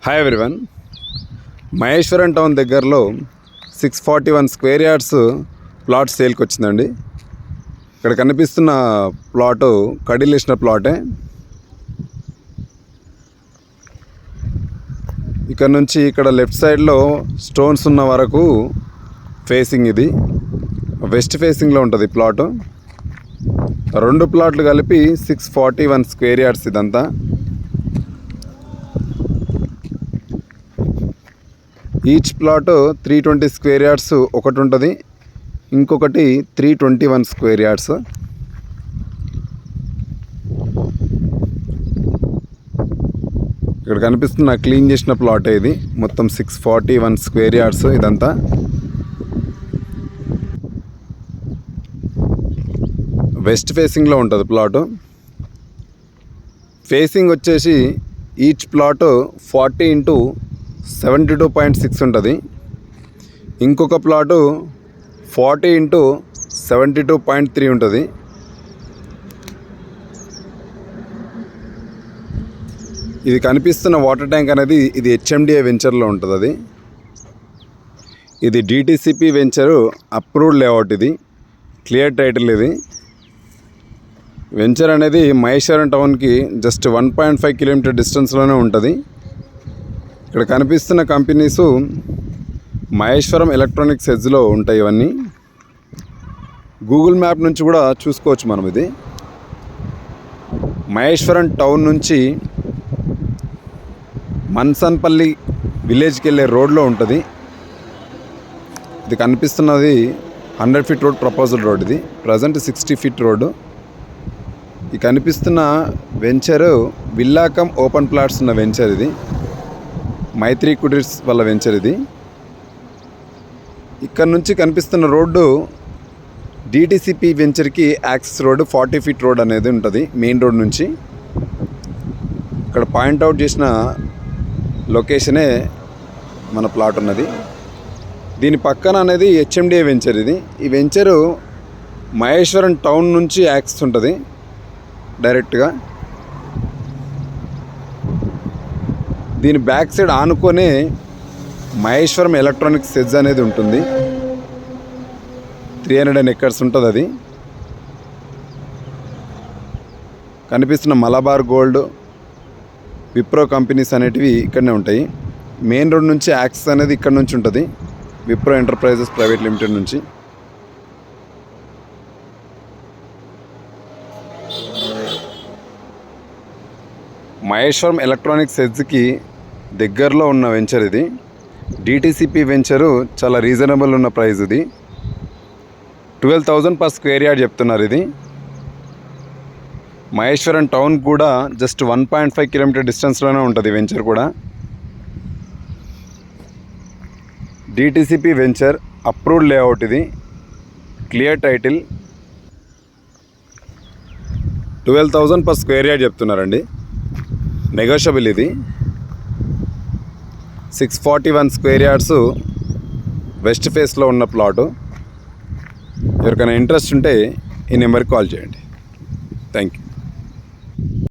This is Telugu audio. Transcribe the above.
Hi everyone. మహేశ్వరం టౌన్ దగ్గరలో 641 స్క్వేర్ యార్డ్స్ ప్లాట్ సేల్కి వచ్చిందండి. ఇక్కడ కనిపిస్తున్న ప్లాటు కడిలేసిన ప్లాటే. ఇక్కడ నుంచి ఇక్కడ లెఫ్ట్ సైడ్లో స్టోన్స్ ఉన్న వరకు ఫేసింగ్, ఇది వెస్ట్ ఫేసింగ్లో ఉంటుంది ప్లాటు. రెండు ప్లాట్లు కలిపి 641 స్క్వేర్ యార్డ్స్ ఇదంతా. ఈచ్ ప్లాట్ 320 స్క్వేర్ యార్డ్స్ ఒకటి ఉంటుంది, ఇంకొకటి 321 స్క్వేర్ యార్డ్స్. ఇక్కడ కనిపిస్తున్న క్లీన్ చేసిన ప్లాట్ ఇది. మొత్తం 641 స్క్వేర్ యార్డ్స్ ఇదంతా. వెస్ట్ ఫేసింగ్లో ఉంటుంది ప్లాటు. ఫేసింగ్ వచ్చేసి ఈచ్ ప్లాట్ 40x72.6 ఉంటుంది. ఇంకొక ప్లాటు 40x72.3 ఉంటుంది. ఇది కనిపిస్తున్న వాటర్ ట్యాంక్ అనేది ఇది హెచ్ఎండిఏ వెంచర్లో ఉంటుంది. ఇది డిటిసిపి వెంచరు అప్రూవ్డ్ లేఅవుట్. ఇది క్లియర్ టైటిల్. ఇది వెంచర్ అనేది మహేశ్వరం టౌన్కి జస్ట్ 1.5 కిలోమీటర్ డిస్టెన్స్లోనే ఉంటుంది. ఇక్కడ కనిపిస్తున్న కంపెనీసు మహేశ్వరం ఎలక్ట్రానిక్స్ ఎడ్జ్లో ఉంటాయి. ఇవన్నీ గూగుల్ మ్యాప్ నుంచి కూడా చూసుకోవచ్చు మనం. ఇది మహేశ్వరం టౌన్ నుంచి మన్సన్పల్లి విలేజ్కి వెళ్ళే రోడ్లో ఉంటుంది. ఇది కనిపిస్తున్నది 100 ఫీట్ రోడ్, ప్రపోజల్ రోడ్. ఇది ప్రజెంట్ 60 ఫీట్ రోడ్డు. ఈ కనిపిస్తున్న వెంచరు విల్లాకం ఓపెన్ ప్లాట్స్ ఉన్న వెంచర్. ఇది మైత్రి కుటీర్స్ వాళ్ళ వెంచర్. ఇది ఇక్కడ నుంచి కనిపిస్తున్న రోడ్డు డిటిసిపి వెంచర్కి యాక్సెస్ రోడ్డు 40 ఫీట్ రోడ్ అనేది ఉంటుంది మెయిన్ రోడ్ నుంచి. ఇక్కడ పాయింట్అవుట్ చేసిన లొకేషనే మన ప్లాట్ ఉన్నది. దీని పక్కన అనేది హెచ్ఎండిఏ వెంచర్. ఇది ఈ వెంచరు మహేశ్వరం టౌన్ నుంచి యాక్సెస్ ఉంటుంది డైరెక్ట్గా. దీని బ్యాక్ సైడ్ ఆనుకొనే మహేశ్వరం ఎలక్ట్రానిక్స్ ఎడ్జ్ అనేది ఉంటుంది. 300 ఎకర్స్ ఉంటుంది. అది కనిపిస్తున్న మలబార్ గోల్డ్, విప్రో కంపెనీస్ అనేటివి ఇక్కడనే ఉంటాయి. మెయిన్ రోడ్ నుంచి యాక్సెస్ అనేది ఇక్కడ నుంచి ఉంటుంది, విప్రో ఎంటర్ప్రైజెస్ ప్రైవేట్ లిమిటెడ్ నుంచి. మహేశ్వరం ఎలక్ట్రానిక్స్ ఎడ్జ్కి దగ్గరలో ఉన్న వెంచర్ ఇది. డిటిసిపి వెంచరు చాలా రీజనబుల్ ఉన్న ప్రైస్. ఇది 12,000 పర్ స్క్వేర్ యార్డ్ చెప్తున్నారు. ఇది మహేశ్వరం టౌన్ కూడా జస్ట్ 1.5 కిలోమీటర్ డిస్టెన్స్లోనే ఉంటుంది వెంచర్ కూడా. DTCP venture approved layout. ఇది clear title. 12,000 per square yard చెప్తున్నారండి, నెగోషియబుల్. ఇది 641 స్క్వేర్ యార్డ్స్ వెస్ట్ ఫేస్లో ఉన్న ప్లాటు. ఎవరికైనా ఇంట్రెస్ట్ ఉంటే ఈ నెంబర్కి కాల్ చేయండి. Thank you.